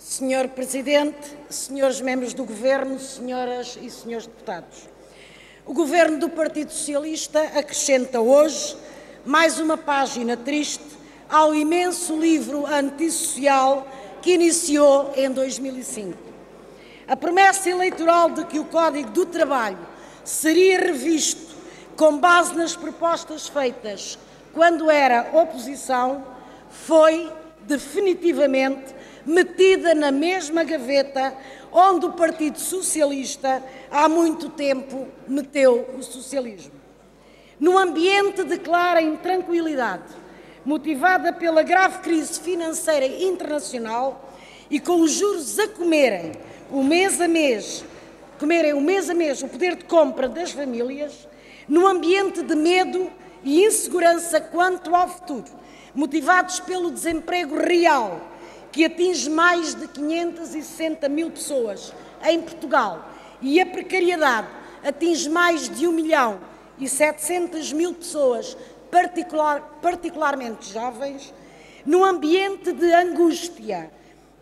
Senhor Presidente, senhores membros do Governo, senhoras e senhores deputados, o Governo do Partido Socialista acrescenta hoje mais uma página triste ao imenso livro antissocial que iniciou em 2005. A promessa eleitoral de que o Código do Trabalho seria revisto com base nas propostas feitas quando era oposição foi definitivamente metida na mesma gaveta onde o Partido Socialista há muito tempo meteu o socialismo. Num ambiente de clara intranquilidade, motivada pela grave crise financeira internacional e com os juros a comerem o mês a mês o poder de compra das famílias, num ambiente de medo e insegurança quanto ao futuro, motivados pelo desemprego real, que atinge mais de 560 mil pessoas em Portugal, e a precariedade atinge mais de 1.700.000 pessoas, particularmente jovens, num ambiente de angústia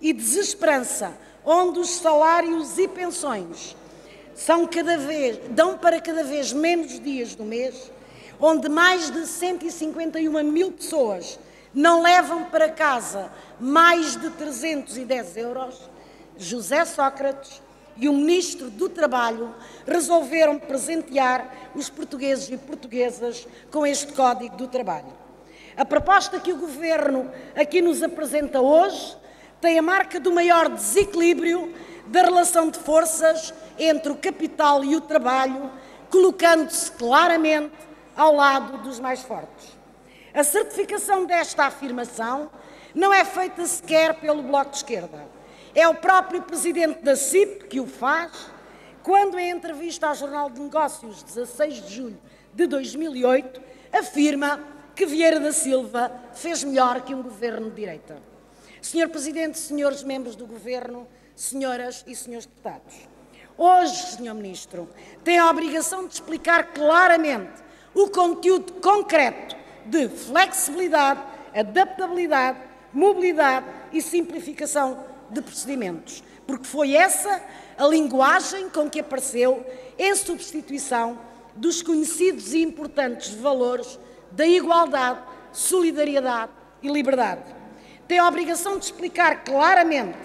e desesperança, onde os salários e pensões dão para cada vez menos dias do mês, onde mais de 151 mil pessoas não levam para casa mais de 310 euros, José Sócrates e o Ministro do Trabalho resolveram presentear os portugueses e portuguesas com este Código do Trabalho. A proposta que o Governo aqui nos apresenta hoje tem a marca do maior desequilíbrio da relação de forças entre o capital e o trabalho, colocando-se claramente ao lado dos mais fortes. A certificação desta afirmação não é feita sequer pelo Bloco de Esquerda. É o próprio Presidente da CIP que o faz, quando, em entrevista ao Jornal de Negócios, 16 de julho de 2008, afirma que Vieira da Silva fez melhor que um governo de direita. Senhor Presidente, senhores membros do Governo, senhoras e senhores deputados, hoje, Senhor Ministro, tem a obrigação de explicar claramente o conteúdo concreto de flexibilidade, adaptabilidade, mobilidade e simplificação de procedimentos, porque foi essa a linguagem com que apareceu em substituição dos conhecidos e importantes valores da igualdade, solidariedade e liberdade. Tem a obrigação de explicar claramente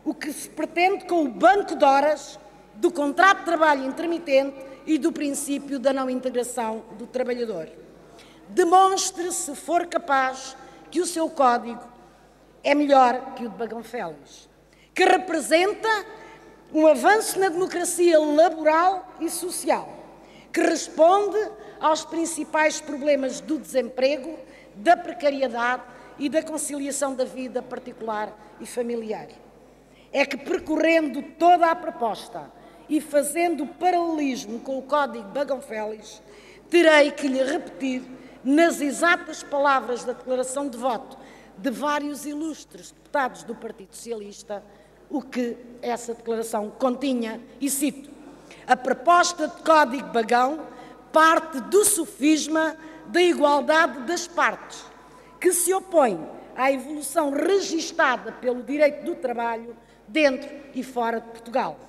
o que se pretende com o banco de horas, do contrato de trabalho intermitente e do princípio da não integração do trabalhador. Demonstre, se for capaz, que o seu código é melhor que o de Bagão Félix, que representa um avanço na democracia laboral e social, que responde aos principais problemas do desemprego, da precariedade e da conciliação da vida particular e familiar. É que, percorrendo toda a proposta e fazendo paralelismo com o Código Bagão Félix, terei que lhe repetir, nas exatas palavras da declaração de voto de vários ilustres deputados do Partido Socialista, o que essa declaração continha, e cito: a proposta de Código Bagão parte do sofisma da igualdade das partes, que se opõe à evolução registada pelo direito do trabalho dentro e fora de Portugal.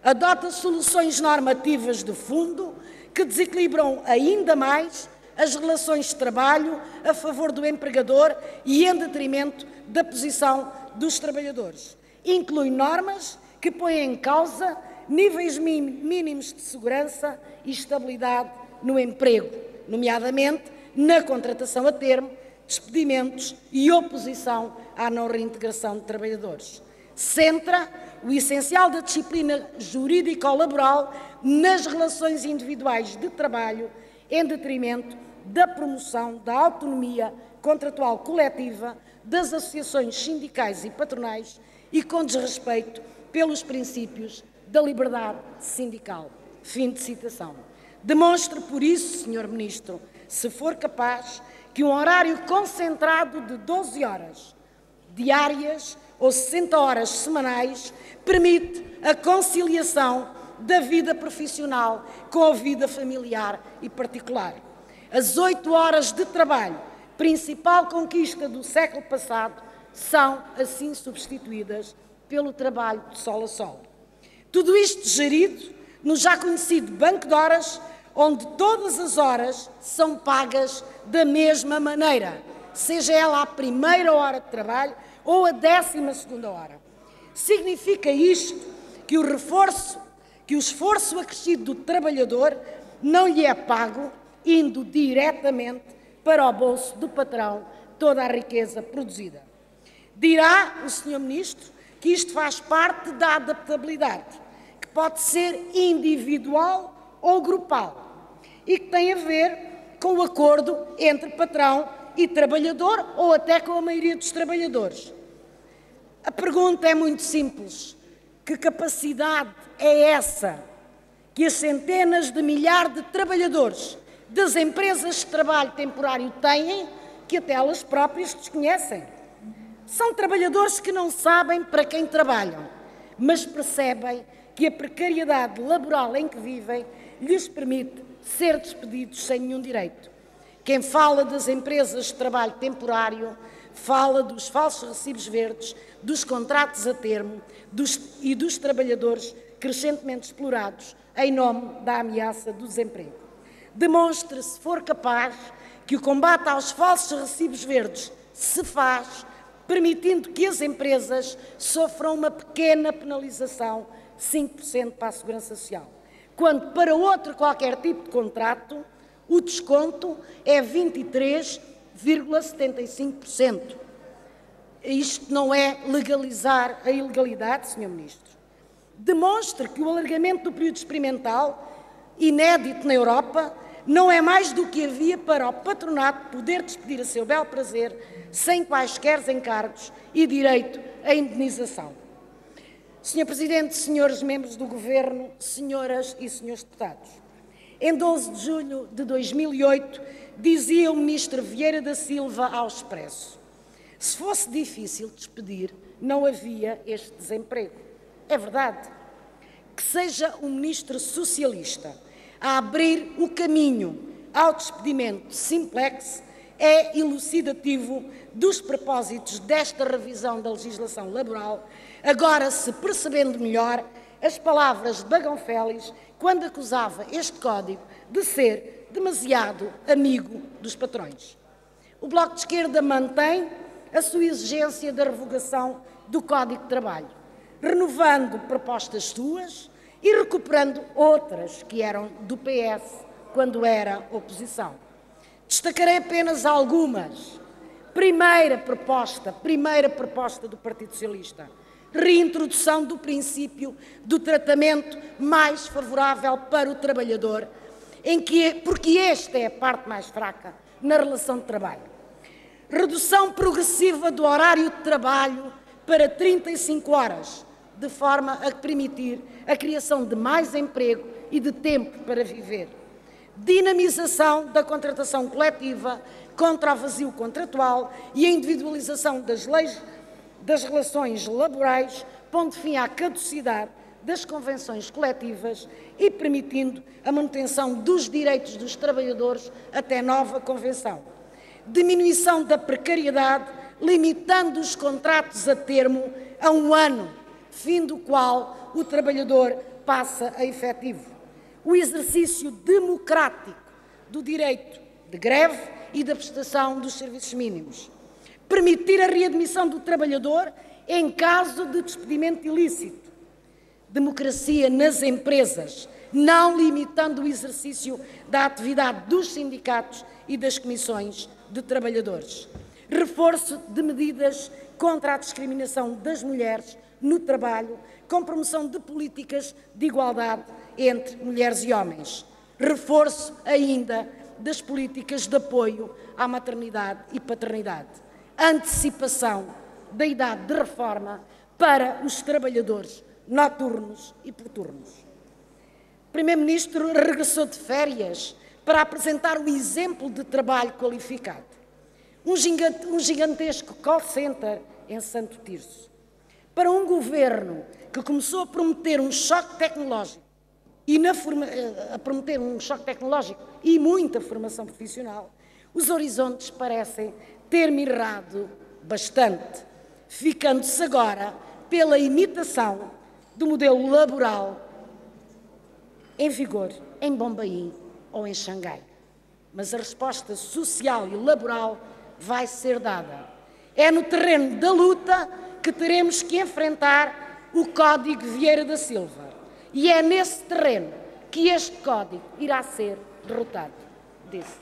Adota soluções normativas de fundo que desequilibram ainda mais as relações de trabalho a favor do empregador e em detrimento da posição dos trabalhadores. Inclui normas que põem em causa níveis mínimos de segurança e estabilidade no emprego, nomeadamente na contratação a termo, despedimentos e oposição à não reintegração de trabalhadores. Centra o essencial da disciplina jurídico-laboral nas relações individuais de trabalho, em detrimento da promoção da autonomia contratual coletiva das associações sindicais e patronais e com desrespeito pelos princípios da liberdade sindical. Fim de citação. Demonstre, por isso, Sr. Ministro, se for capaz, que um horário concentrado de 12 horas diárias ou 60 horas semanais permite a conciliação da vida profissional com a vida familiar e particular. As 8 horas de trabalho, principal conquista do século passado, são assim substituídas pelo trabalho de sol a sol. Tudo isto gerido no já conhecido banco de horas, onde todas as horas são pagas da mesma maneira, seja ela a primeira hora de trabalho ou a 12ª hora. Significa isto que o esforço acrescido do trabalhador não lhe é pago, indo diretamente para o bolso do patrão toda a riqueza produzida. Dirá o Sr. Ministro que isto faz parte da adaptabilidade, que pode ser individual ou grupal e que tem a ver com o acordo entre patrão e trabalhador ou até com a maioria dos trabalhadores. A pergunta é muito simples. Que capacidade é essa que as centenas de milhares de trabalhadores das empresas de trabalho temporário têm, que até elas próprias desconhecem? São trabalhadores que não sabem para quem trabalham, mas percebem que a precariedade laboral em que vivem lhes permite ser despedidos sem nenhum direito. Quem fala das empresas de trabalho temporário fala dos falsos recibos verdes, dos contratos a termo e dos trabalhadores crescentemente explorados em nome da ameaça do desemprego. Demonstre, se for capaz, que o combate aos falsos recibos verdes se faz permitindo que as empresas sofram uma pequena penalização, 5% para a Segurança Social, quando para outro qualquer tipo de contrato o desconto é 23,75%. Isto não é legalizar a ilegalidade, Sr. Ministro. Demonstre que o alargamento do período experimental, inédito na Europa, não é mais do que havia para o patronato poder despedir a seu bel prazer, sem quaisquer encargos e direito à indenização. Sr. Presidente, senhores membros do Governo, senhoras e senhores deputados, em 12 de julho de 2008, dizia o Ministro Vieira da Silva ao Expresso: se fosse difícil despedir, não havia este desemprego. É verdade. Que seja um Ministro socialista a abrir o caminho ao despedimento simplex é elucidativo dos propósitos desta revisão da legislação laboral, agora se percebendo melhor as palavras de Bagão Félix quando acusava este Código de ser demasiado amigo dos patrões. O Bloco de Esquerda mantém a sua exigência da revogação do Código de Trabalho, renovando propostas suas e recuperando outras que eram do PS quando era oposição. Destacarei apenas algumas. Primeira proposta do Partido Socialista: reintrodução do princípio do tratamento mais favorável para o trabalhador, porque esta é a parte mais fraca na relação de trabalho. Redução progressiva do horário de trabalho para 35 horas, de forma a permitir a criação de mais emprego e de tempo para viver. Dinamização da contratação coletiva contra o vazio contratual e a individualização das leis das relações laborais, pondo fim à caducidade das convenções coletivas e permitindo a manutenção dos direitos dos trabalhadores até nova convenção. Diminuição da precariedade, limitando os contratos a termo a 1 ano, fim do qual o trabalhador passa a efetivo. O exercício democrático do direito de greve e da prestação dos serviços mínimos. Permitir a readmissão do trabalhador em caso de despedimento ilícito. Democracia nas empresas, não limitando o exercício da atividade dos sindicatos e das comissões de trabalhadores. Reforço de medidas contra a discriminação das mulheres no trabalho, com promoção de políticas de igualdade entre mulheres e homens. Reforço ainda das políticas de apoio à maternidade e paternidade. Antecipação da idade de reforma para os trabalhadores noturnos e turnos. O Primeiro-Ministro regressou de férias para apresentar o exemplo de trabalho qualificado. Um gigantesco call center em Santo Tirso. Para um governo que começou a prometer um choque tecnológico e muita formação profissional, os horizontes parecem ter mirrado bastante, ficando-se agora pela imitação do modelo laboral em vigor em Bombaim ou em Xangai. Mas a resposta social e laboral vai ser dada. É no terreno da luta que teremos que enfrentar o Código Vieira da Silva. E é nesse terreno que este Código irá ser derrotado. Disse.